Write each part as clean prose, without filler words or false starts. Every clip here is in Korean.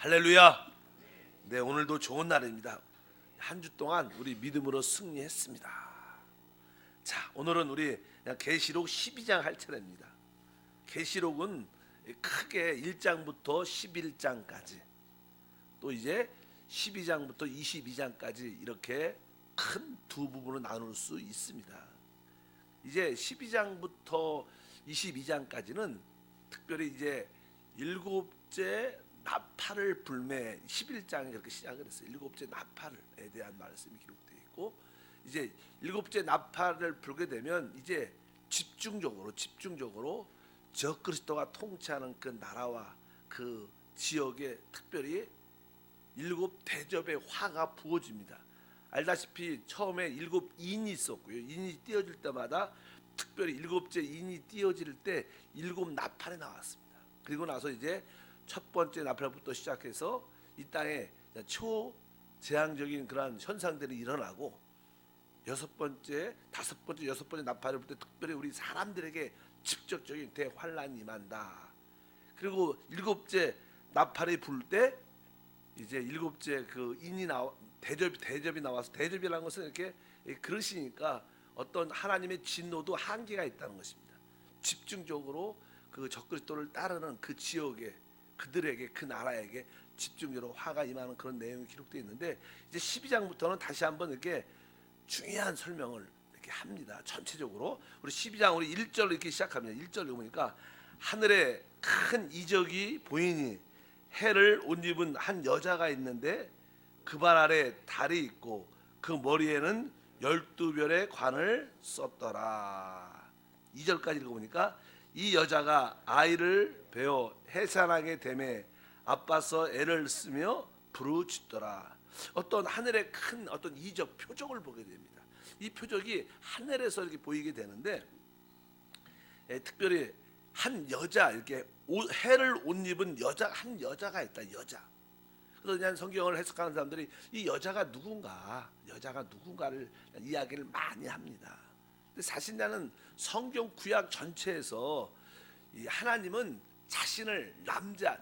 할렐루야. 네, 오늘도 좋은 날입니다. 한 주 동안 우리 믿음으로 승리했습니다. 자, 오늘은 우리 계시록 12장 할 차례입니다. 계시록은 크게 1장부터 11장까지, 또 이제 12장부터 22장까지 이렇게 큰 두 부분으로 나눌 수 있습니다. 이제 12장부터 22장까지는 특별히 이제 일곱째 나팔을 불매, 11장에 그렇게 시작을 했어요. 일곱째 나팔에 대한 말씀이 기록되어 있고, 이제 일곱째 나팔을 불게 되면 이제 집중적으로 적그리스도가 통치하는 그 나라와 그 지역에 특별히 일곱 대접의 화가 부어집니다. 알다시피 처음에 일곱 인이 있었고요. 인이 띄어질 때마다 특별히 일곱째 인이 띄어질 때 일곱 나팔이 나왔습니다. 그리고 나서 이제 첫 번째 나팔부터 시작해서 이 땅에 초재앙적인 그런 현상들이 일어나고, 여섯 번째, 다섯 번째, 여섯 번째 나팔을 불 때 특별히 우리 사람들에게 직접적인 대환란이 임한다. 그리고 일곱째 나팔이 불 때 이제 일곱째 그 인이 대접이 나와서, 대접이라는 것은 이렇게 그러시니까 어떤 하나님의 진노도 한계가 있다는 것입니다. 집중적으로 그 적그리스도를 따르는 그 지역에, 그들에게, 그 나라에게 집중적으로 화가 임하는 그런 내용이 기록되어 있는데, 이제 12장부터는 다시 한번 이렇게 중요한 설명을 이렇게 합니다. 전체적으로 우리 12장 우리 1절로 이렇게 시작합니다. 1절을 보니까 하늘에 큰 이적이 보이니 해를 옷 입은 한 여자가 있는데 그 발 아래 달이 있고 그 머리에는 12별의 관을 썼더라. 2절까지 읽어보니까 이 여자가 아이를 베어 해산하게 되매 아빠서 애를 쓰며 부르짖더라. 어떤 하늘의 큰 어떤 이적 표적을 보게 됩니다. 이 표적이 하늘에서 이렇게 보이게 되는데, 특별히 한 여자, 이렇게 해를 옷 입은 여자, 한 여자가 있다. 여자. 그래서 그냥 성경을 해석하는 사람들이 이 여자가 누군가를 이야기를 많이 합니다. 근데 사실 나는 성경 구약 전체에서 이 하나님은 자신을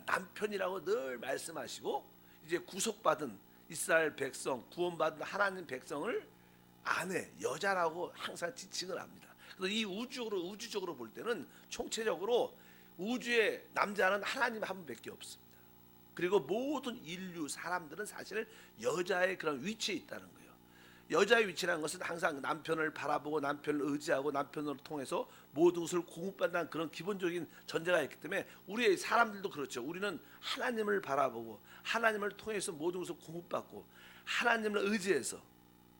남편이라고 늘 말씀하시고, 이제 구속받은 이스라엘 백성, 구원받은 하나님 백성을 아내, 여자라고 항상 지칭을 합니다. 그래서 이 우주적으로 볼 때는 총체적으로 우주의 남자는 하나님 한 분밖에 없습니다. 그리고 모든 인류 사람들은 사실 여자의 그런 위치에 있다는 거예요. 여자의 위치라는 것은 항상 남편을 바라보고 남편을 의지하고 남편을 통해서 모든 것을 공급받는 그런 기본적인 전제가 있기 때문에 우리의 사람들도 그렇죠. 우리는 하나님을 바라보고 하나님을 통해서 모든 것을 공급받고 하나님을 의지해서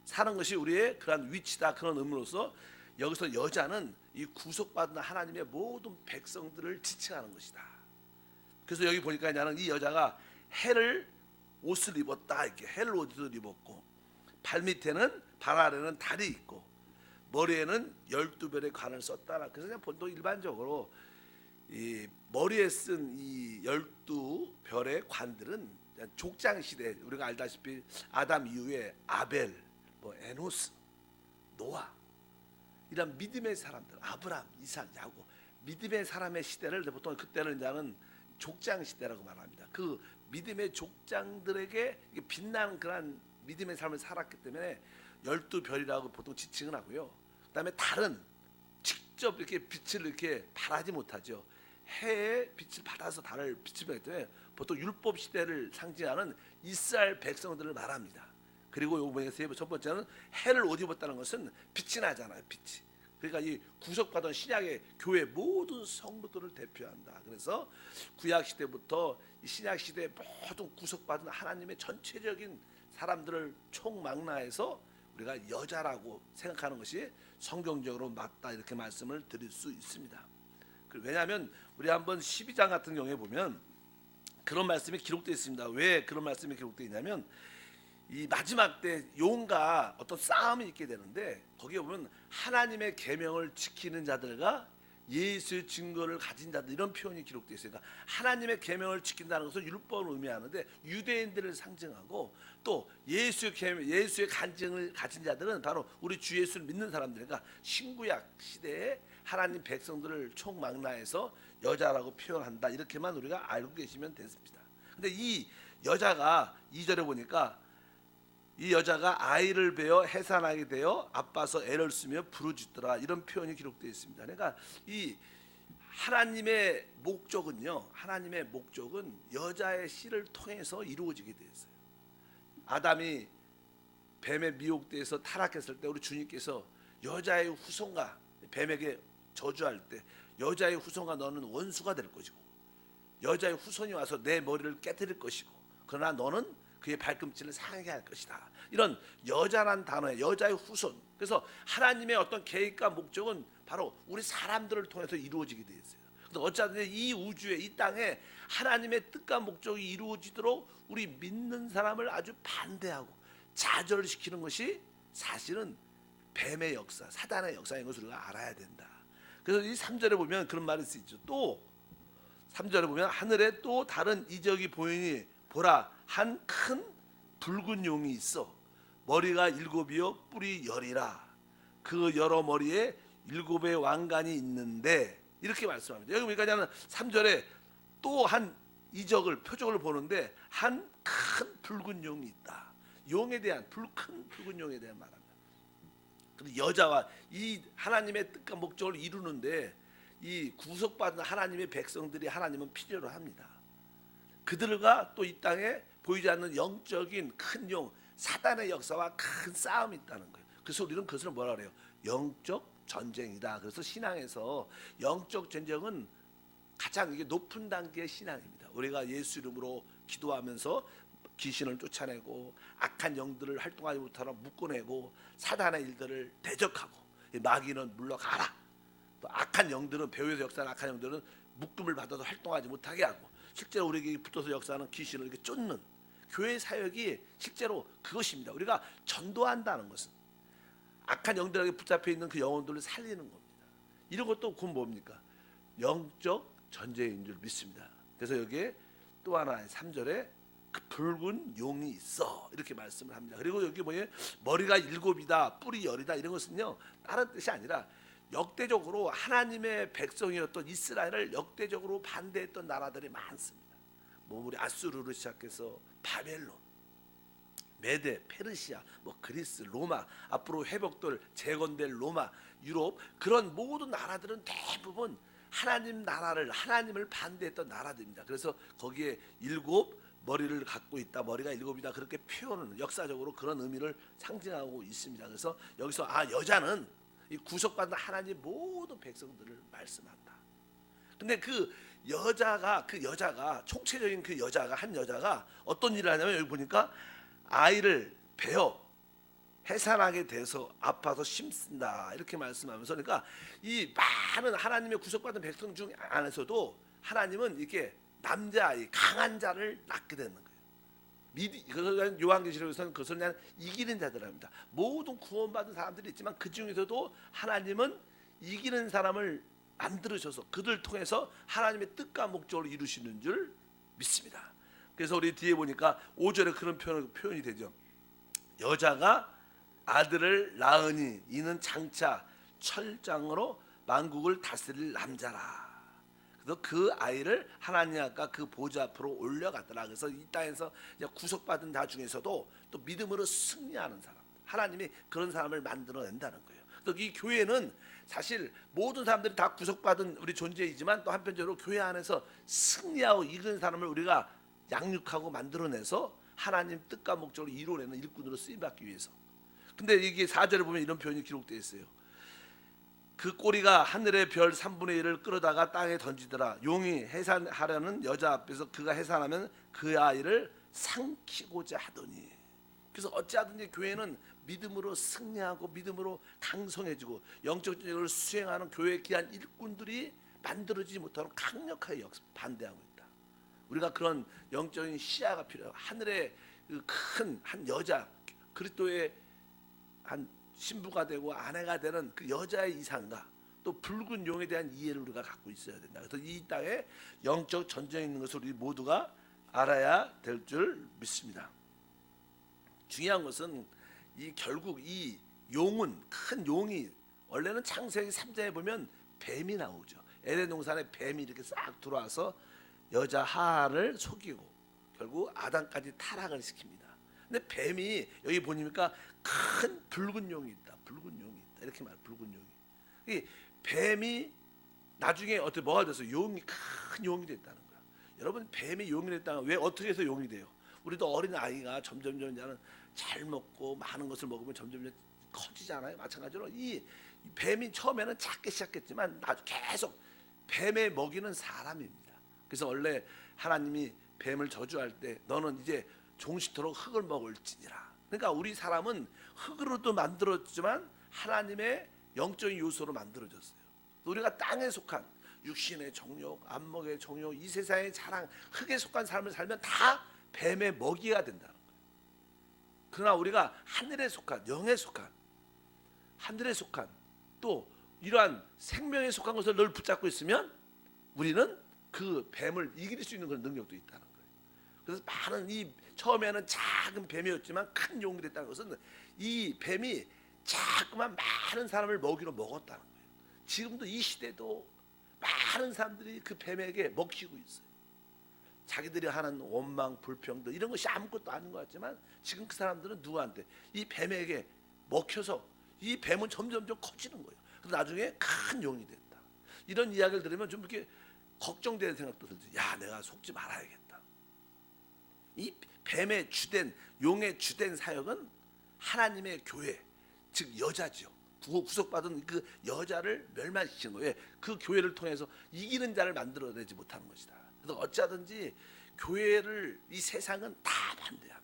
사는 것이 우리의 그런 위치다, 그런 의미로서 여기서 여자는 이 구속받은 하나님의 모든 백성들을 지칭하는 것이다. 그래서 여기 보니까 나는 이 여자가 해를 옷을 입었다, 이렇게 해를 옷을 입었고, 발밑에는, 발 아래는 달이 있고 머리에는 12별의 관을 썼다. 그래서 그냥 보통 일반적으로 이 머리에 쓴 이 12별의 관들은 족장 시대, 우리가 알다시피 아담 이후에 아벨, 에노스, 노아, 이런 믿음의 사람들, 아브람, 이삭, 야곱, 믿음의 사람의 시대를 보통 그때는 이제는 족장 시대라고 말합니다. 그 믿음의 족장들에게 빛나는 그런 믿음의 삶을 살았기 때문에 12별이라고 보통 지칭을 하고요. 그다음에 달은 직접 이렇게 빛을 이렇게 발하지 못하죠. 해의 빛을 받아서 달을 빛을 받기 때문에 보통 율법 시대를 상징하는 이스라엘 백성들을 말합니다. 그리고 요번에 첫 번째는 해를 옷 입었다는 것은 빛이 나잖아요. 빛이. 그러니까 이 구속받은 신약의 교회 모든 성도들을 대표한다. 그래서 구약 시대부터 이 신약 시대 모든 구속받은 하나님의 전체적인 사람들을 총망라해서 우리가 여자라고 생각하는 것이 성경적으로 맞다, 이렇게 말씀을 드릴 수 있습니다. 왜냐하면 우리 한번 12장 같은 경우에 보면 그런 말씀이 기록되어 있습니다. 왜 그런 말씀이 기록되어 있냐면, 이 마지막 때 용과 어떤 싸움이 있게 되는데, 거기에 보면 하나님의 계명을 지키는 자들과 예수의 증거를 가진 자들, 이런 표현이 기록되어 있어요. 그러니까 하나님의 계명을 지킨다는 것은 율법을 의미하는데 유대인들을 상징하고, 또 예수의 간증을 가진 자들은 바로 우리 주 예수를 믿는 사람들이니까 신구약 시대에 하나님 백성들을 총망라해서 여자라고 표현한다, 이렇게만 우리가 알고 계시면 됐습니다. 근데 이 여자가 2절에 보니까 이 여자가 아이를 베어 해산하게 되어 아빠서 애를 쓰며 부르짖더라, 이런 표현이 기록되어 있습니다. 그러니까 이 하나님의 목적은요, 하나님의 목적은 여자의 씨를 통해서 이루어지게 되었어요. 아담이 뱀의 미혹대에서 타락했을 때 우리 주님께서 여자의 후손과 뱀에게 저주할 때 여자의 후손과 너는 원수가 될 것이고 여자의 후손이 와서 내 머리를 깨뜨릴 것이고 그러나 너는 그의 발꿈치를 상하게 할 것이다. 이런 여자란 단어의 여자의 후손. 그래서 하나님의 어떤 계획과 목적은 바로 우리 사람들을 통해서 이루어지게 되어 있어요. 어쨌든 이 우주에, 이 땅에 하나님의 뜻과 목적이 이루어지도록 우리 믿는 사람을 아주 반대하고 좌절시키는 것이 사실은 뱀의 역사, 사단의 역사인 것을 우리가 알아야 된다. 그래서 이 3절에 보면 그런 말이 쓰이죠. 또 3절에 보면 하늘에 또 다른 이적이 보이니 보라, 한 큰 붉은 용이 있어 머리가 7이요 뿔이 10이라. 그 여러 머리에 7의 왕관이 있는데, 이렇게 말씀합니다. 여기 보니까 3절에 또 한 이적을, 표적을 보는데 한 큰 붉은 용이 있다. 용에 대한, 큰 붉은 용에 대한 말합니다. 여자와 이 하나님의 뜻과 목적을 이루는데 이 구속받은 하나님의 백성들이 하나님은 필요로 합니다. 그들과 또 이 땅에 보이지 않는 영적인 큰 용, 사단의 역사와 큰 싸움이 있다는 거예요. 그래서 우리는 그것을 뭐라 그래요? 영적 전쟁이다. 그래서 신앙에서 영적 전쟁은 가장 이게 높은 단계의 신앙입니다. 우리가 예수 이름으로 기도하면서 귀신을 쫓아내고 악한 영들을 활동하지 못하도록 묶어내고 사단의 일들을 대적하고 마귀는 물러가라. 또 악한 영들은, 배후에서 역사하는 악한 영들은 묶음을 받아도 활동하지 못하게 하고, 실제로 우리에게 붙어서 역사하는 귀신을 이렇게 쫓는 교회 사역이 실제로 그것입니다. 우리가 전도한다는 것은 악한 영들에게 붙잡혀 있는 그 영혼들을 살리는 겁니다. 이런 것도 곧 뭡니까? 영적 전쟁인 줄 믿습니다. 그래서 여기에 또 하나 3절에 그 붉은 용이 있어, 이렇게 말씀을 합니다. 그리고 여기 뭐예요? 머리가 7이다 뿔이 10이다, 이런 것은요 다른 뜻이 아니라 역대적으로 하나님의 백성이었던 이스라엘을 역대적으로 반대했던 나라들이 많습니다. 뭐 우리 아수르로 시작해서 바벨론, 메데, 페르시아, 뭐 그리스, 로마, 앞으로 회복될 재건될 로마, 유럽, 그런 모든 나라들은 대부분 하나님 나라를, 하나님을 반대했던 나라들입니다. 그래서 거기에 7 머리를 갖고 있다, 머리가 7이다, 그렇게 표현은 역사적으로 그런 의미를 상징하고 있습니다. 그래서 여기서 여자는 이 구속받은 하나님 모든 백성들을 말씀한다. 근데 그 여자가 총체적인 그 여자가, 한 여자가 어떤 일을 하냐면 여기 보니까 아이를 베어 해산하게 돼서 아파서 심쓴다, 이렇게 말씀하면서, 그러니까 이 많은 하나님의 구속받은 백성 중 안에서도 하나님은 이렇게 남자아이, 강한 자를 낳게 되는 거예요. 그것을 요한계시록에서는 그것을 그냥 이기는 자들합니다. 모든 구원받은 사람들이 있지만 그 중에서도 하나님은 이기는 사람을 만들으셔서 그들 통해서 하나님의 뜻과 목적을 이루시는 줄 믿습니다. 그래서 우리 뒤에 보니까 5절에 그런 표현이 되죠. 여자가 아들을 낳으니 이는 장차 철장으로 만국을 다스릴 남자라. 그래서 그 아이를 하나님 아까 그 보좌 앞으로 올려갔더라. 그래서 이 땅에서 구속받은 자 중에서도 또 믿음으로 승리하는 사람, 하나님이 그런 사람을 만들어낸다는 거예요. 또 이 교회는 사실 모든 사람들이 다 구속받은 우리 존재이지만 또 한편적으로 교회 안에서 승리하고 이기는 사람을 우리가 양육하고 만들어내서 하나님 뜻과 목적을 이루어내는 일꾼으로 쓰임받기 위해서. 근데 이게 4절에 보면 이런 표현이 기록되어 있어요. 그 꼬리가 하늘의 별 3분의 1을 끌어다가 땅에 던지더라. 용이 해산하려는 여자 앞에서 그가 해산하면 그 아이를 삼키고자 하더니. 그래서 어찌하든지 교회는 믿음으로 승리하고 믿음으로 강성해지고 영적 전쟁을 수행하는 교회의 귀한 일꾼들이 만들어지지 못하는 강력하게 반대하고 있다. 우리가 그런 영적인 시야가 필요해요. 하늘의 큰 한 여자, 그리스도의 한 신부가 되고 아내가 되는 그 여자의 이상과 또 붉은 용에 대한 이해를 우리가 갖고 있어야 된다. 그래서 이 땅에 영적 전쟁이 있는 것을 우리 모두가 알아야 될 줄 믿습니다. 중요한 것은 결국 이 용은, 큰 용이 원래는 창세기 3장에 보면 뱀이 나오죠. 에덴 동산에 뱀이 이렇게 싹 들어와서 여자 하하를 속이고 결국 아담까지 타락을 시킵니다. 근데 뱀이 여기 보니까 큰 붉은 용이 있다. 붉은 용이 있다. 이렇게 말 붉은 용이. 이 뱀이 나중에 어떻게 뭐가 돼서 용이 큰 용이 됐다는 거야. 여러분 뱀이 용이 됐다면 왜 어떻게 해서 용이 돼요? 우리도 어린 아이가 점점점 이제는 잘 먹고 많은 것을 먹으면 점점점 커지잖아요. 마찬가지로 이 뱀이 처음에는 작게 시작했지만 나중 계속 뱀의 먹이는 사람입니다. 그래서 원래 하나님이 뱀을 저주할 때 너는 이제 종식토록 흙을 먹을지니라. 그러니까 우리 사람은 흙으로도 만들어지만 하나님의 영적인 요소로 만들어졌어요. 우리가 땅에 속한 육신의 정욕, 안목의 정욕, 이 세상의 자랑, 흙에 속한 삶을 살면 다 뱀의 먹이가 된다는 거예요. 그러나 우리가 하늘에 속한, 영에 속한, 하늘에 속한 또 이러한 생명에 속한 것을 늘 붙잡고 있으면 우리는 그 뱀을 이길 수 있는 그런 능력도 있다는 거예요. 그래서 많은 이 처음에는 작은 뱀이었지만 큰 용이 됐다는 것은 이 뱀이 자꾸만 많은 사람을 먹이로 먹었다는 거예요. 지금도 이 시대도 많은 사람들이 그 뱀에게 먹히고 있어요. 자기들이 하는 원망, 불평들 이런 것이 아무것도 아닌 것 같지만 지금 그 사람들은 누구한테 이 뱀에게 먹혀서 이 뱀은 점점점 커지는 거예요. 그래서 나중에 큰 용이 됐다. 이런 이야기를 들으면 좀 이렇게 걱정되는 생각도 들지. 야, 내가 속지 말아야겠다. 이 뱀의 주된 용의 주된 사역은 하나님의 교회, 즉 여자죠. 구속받은 그 여자를 멸망시키는 거예요. 그 교회를 통해서 이기는 자를 만들어내지 못하는 것이다. 그래서 어찌하든지 교회를 이 세상은 다 반대합니다.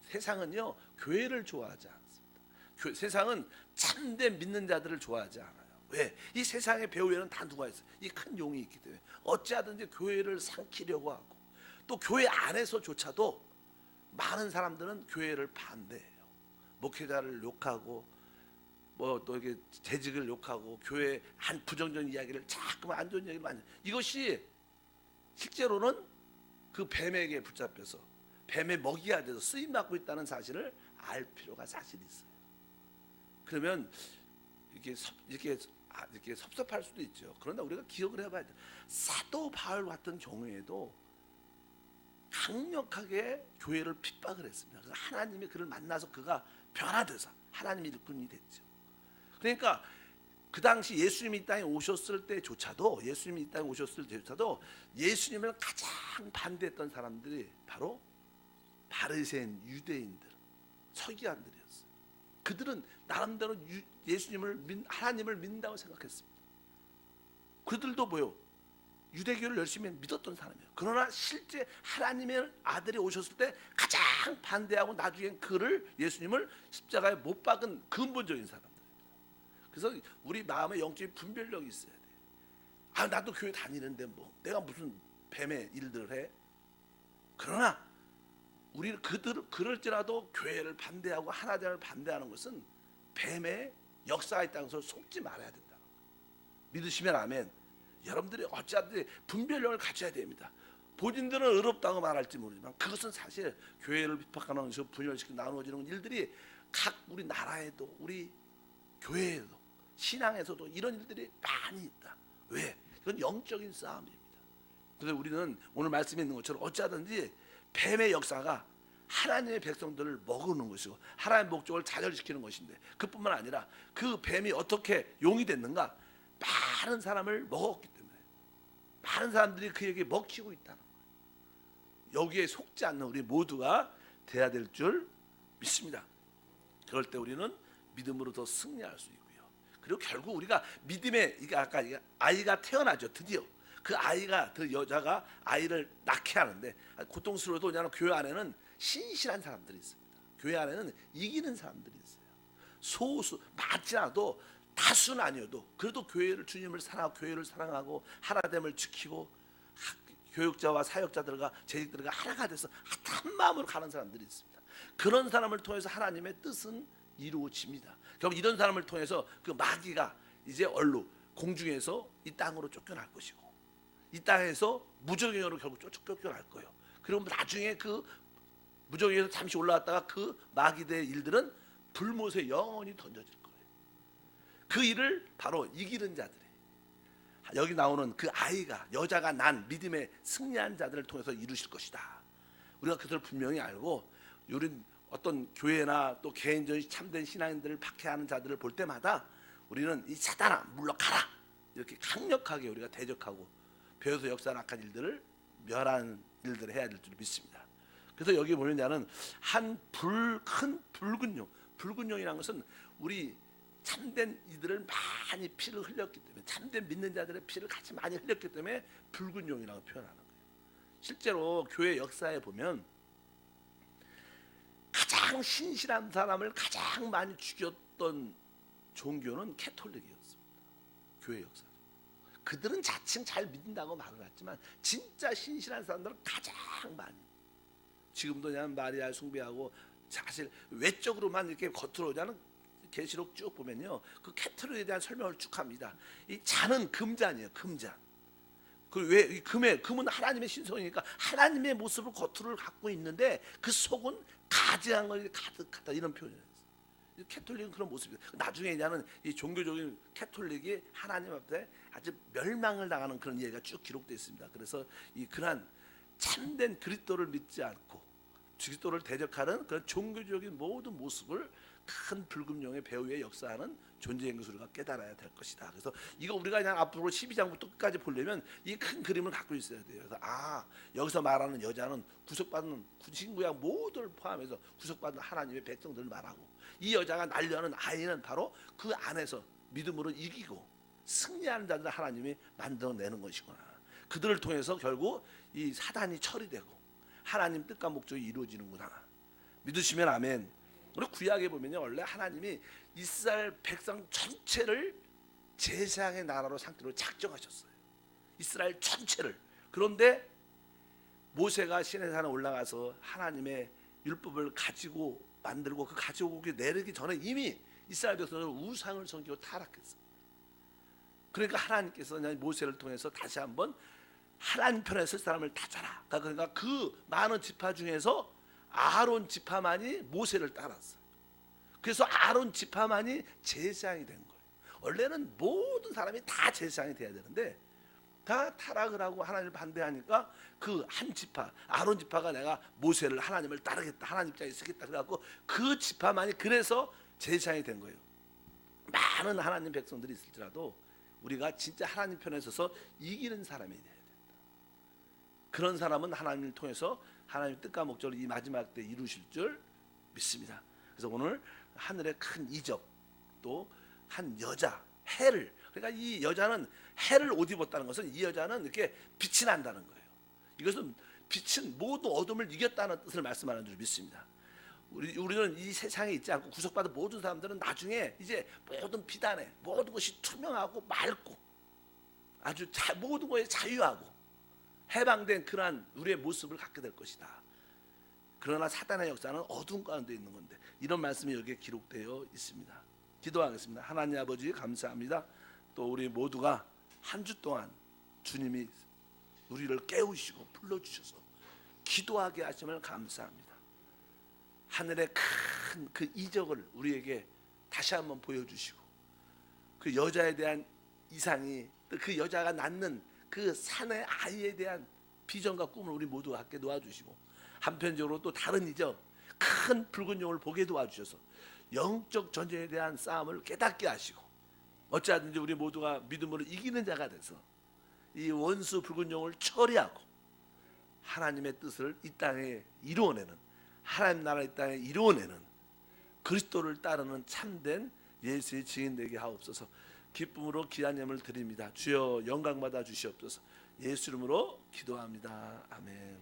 세상은요 교회를 좋아하지 않습니다. 세상은 참된 믿는 자들을 좋아하지 않아요. 왜? 이 세상의 배후에는 다 누가 있어요? 이 큰 용이 있기 때문에 어찌하든지 교회를 삼키려고 하고 또 교회 안에서조차도 많은 사람들은 교회를 반대해요. 목회자를 욕하고 뭐 또 이게 재직을 욕하고 교회 한 부정적인 이야기를 자꾸만 안 좋은 이야기를 많이. 이것이 실제로는 그 뱀에게 붙잡혀서 뱀의 먹이가 돼서 쓰임 받고 있다는 사실을 알 필요가 사실 있어요. 그러면 이렇게 섭섭할 수도 있죠. 그런데 우리가 기억을 해봐야 돼요. 사도 바울 같은 경우에도 강력하게 교회를 핍박을 했습니다. 그래서 하나님이 그를 만나서 그가 변화돼서 하나님의 일꾼이 됐죠. 그러니까 그 당시 예수님이 이 땅에 오셨을 때조차도 예수님을 가장 반대했던 사람들이 바로 바리새인 유대인들, 서기관들이었어요. 그들은 나름대로 예수님을 하나님을 믿는다고 생각했습니다. 그들도 뭐요? 유대교를 열심히 믿었던 사람이에요. 그러나 실제 하나님의 아들이 오셨을 때 가장 반대하고 나중엔 그를 예수님을 십자가에 못 박은 근본적인 사람들입니다. 그래서 우리 마음에 영적인 분별력이 있어야 돼요. 아, 나도 교회 다니는데 뭐 내가 무슨 뱀의 일들을 해? 그러나 우리는 그럴지라도 교회를 반대하고 하나님을 반대하는 것은 뱀의 역사가 있다는 것을 속지 말아야 된다. 믿으시면 아멘. 여러분들이 어찌하든지 분별력을 가져야 됩니다. 본인들은 의롭다고 말할지 모르지만 그것은 사실 교회를 핍박하는 것이고 분열시키고 나누어지는 일들이 각 우리 나라에도 우리 교회에도 신앙에서도 이런 일들이 많이 있다. 왜? 이건 영적인 싸움입니다. 그래서 우리는 오늘 말씀에 있는 것처럼 어찌하든지 뱀의 역사가 하나님의 백성들을 먹는 것이고 하나님의 목적을 좌절시키는 것인데 그뿐만 아니라 그 뱀이 어떻게 용이 됐는가? 많은 사람을 먹었기 때문에 많은 사람들이 그에게 먹히고 있다는 거예요. 여기에 속지 않는 우리 모두가 돼야 될 줄 믿습니다. 그럴 때 우리는 믿음으로 더 승리할 수 있고요. 그리고 결국 우리가 믿음의 이게 아까 아이가 태어나죠. 드디어 그 아이가 그 여자가 아이를 낳게 하는데 고통스러워도 그냥 교회 안에는 신실한 사람들이 있습니다. 교회 안에는 이기는 사람들이 있어요. 소수 많지 않아도 다수는 아니어도 그래도 교회를 주님을 사랑하고 교회를 사랑하고 하나됨을 지키고 교육자와 사역자들과 재직들과 하나가 돼서 한 마음으로 가는 사람들이 있습니다. 그런 사람을 통해서 하나님의 뜻은 이루어집니다. 그럼 이런 사람을 통해서 그 마귀가 이제 공중에서 이 땅으로 쫓겨날 것이고 이 땅에서 무정행으로 결국 쫓겨날 거예요. 그럼 나중에 그 무정행에서 잠시 올라왔다가 그 마귀의 일들은 불못에 영원히 던져질 거예요. 그 일을 바로 이기는 자들이 여기 나오는 그 아이가 여자가 난 믿음의 승리한 자들을 통해서 이루실 것이다. 우리가 그들을 분명히 알고, 우린 어떤 교회나 또 개인적인 참된 신앙인들을 박해하는 자들을 볼 때마다 우리는 이 사단아 물러가라, 이렇게 강력하게 우리가 대적하고 배후에서 역사한 악한 일들을 멸하는 일들을 해야 될 줄 믿습니다. 그래서 여기 보면 나는 큰 붉은 용, 붉은 용이라는 것은 우리 참된 이들을 많이 피를 흘렸기 때문에, 참된 믿는 자들의 피를 같이 많이 흘렸기 때문에 붉은 용이라고 표현하는 거예요. 실제로 교회 역사에 보면 가장 신실한 사람을 가장 많이 죽였던 종교는 캐톨릭이었습니다. 교회 역사. 그들은 자칭 잘 믿는다고 말을 했지만 진짜 신실한 사람들은 가장 많이, 지금도 그냥 마리아 숭배하고 사실 외적으로만 이렇게 겉으로 하는 계시록 쭉 보면요, 그 캐톨릭에 대한 설명을 쭉 합니다. 이 잔은 금잔이에요, 금잔. 그왜 금은 하나님의 신성이니까 하나님의 모습을 겉으로 갖고 있는데 그 속은 가증한 것이 가득하다, 이런 표현이에요. 캐톨릭은 그런 모습이에요. 나중에 이제는 이 종교적인 캐톨릭이 하나님 앞에 아주 멸망을 당하는 그런 예가 쭉 기록되어 있습니다. 그래서 이 그러한 참된 그리스도를 믿지 않고 그리스도를 대적하는 그런 종교적인 모든 모습을 큰 붉은 용의 배후에 역사하는 존재인 것을 우리가 깨달아야 될 것이다. 그래서 이거 우리가 그냥 앞으로 12장부터 끝까지 보려면 이 큰 그림을 갖고 있어야 돼요. 그래서 여기서 말하는 여자는 구속받는 신구약 모두를 포함해서 구속받는 하나님의 백성들을 말하고, 이 여자가 날려하는 아이는 바로 그 안에서 믿음으로 이기고 승리하는 자들을 하나님이 만들어내는 것이구나. 그들을 통해서 결국 이 사단이 처리되고 하나님 뜻과 목적이 이루어지는구나. 믿으시면 아멘. 우리 구약에 보면요, 원래 하나님이 이스라엘 백성 전체를 제사장의 나라로 상태로 작정하셨어요. 이스라엘 전체를. 그런데 모세가 시내산에 올라가서 하나님의 율법을 가지고 만들고 그 가지고 오기 내리기 전에 이미 이스라엘 백성은 우상을 섬기고 타락했어요. 그러니까 하나님께서 모세를 통해서 다시 한번 하나님 편에 설 사람을 다져라. 그러니까 그 많은 지파 중에서 아론 지파만이 모세를 따랐어요. 그래서 아론 지파만이 제사장이 된 거예요. 원래는 모든 사람이 다 제사장이 돼야 되는데 다 타락을 하고 하나님을 반대하니까 그 한 지파, 아론 지파가 내가 모세를 하나님을 따르겠다, 하나님 입장에 서겠다 그래갖고 그 지파만이 그래서 제사장이 된 거예요. 많은 하나님 백성들이 있을지라도 우리가 진짜 하나님 편에 서서 이기는 사람이 돼야 된다. 그런 사람은 하나님을 통해서 하나님의 뜻과 목적을 이 마지막 때 이루실 줄 믿습니다. 그래서 오늘 하늘의 큰 이적, 또 한 여자, 해를, 그러니까 이 여자는 해를 옷 입었다는 것은 이 여자는 이렇게 빛이 난다는 거예요. 이것은 빛은 모든 어둠을 이겼다는 뜻을 말씀하는 줄 믿습니다. 우리는 이 세상에 있지 않고 구속받은 모든 사람들은 나중에 이제 모든 비단에 모든 것이 투명하고 맑고 아주 모든 것에 자유하고 해방된 그러한 우리의 모습을 갖게 될 것이다. 그러나 사단의 역사는 어두운 가운데 있는 건데, 이런 말씀이 여기에 기록되어 있습니다. 기도하겠습니다. 하나님 아버지 감사합니다. 또 우리 모두가 한 주 동안 주님이 우리를 깨우시고 불러주셔서 기도하게 하심을 감사합니다. 하늘의 큰 그 이적을 우리에게 다시 한번 보여주시고, 그 여자에 대한 이상이, 그 여자가 낳는 그 산의 아이에 대한 비전과 꿈을 우리 모두가 갖게 도와주시고, 한편적으로 또 다른 이적, 큰 붉은 용을 보게 도와주셔서 영적 전쟁에 대한 싸움을 깨닫게 하시고, 어찌하든지 우리 모두가 믿음으로 이기는 자가 돼서 이 원수 붉은 용을 처리하고 하나님의 뜻을 이 땅에 이루어내는, 하나님 나라 이 땅에 이루어내는 그리스도를 따르는 참된 예수의 증인 되게 하옵소서. 기쁨으로 기한념을 드립니다. 주여 영광 받아 주시옵소서. 예수 이름으로 기도합니다. 아멘.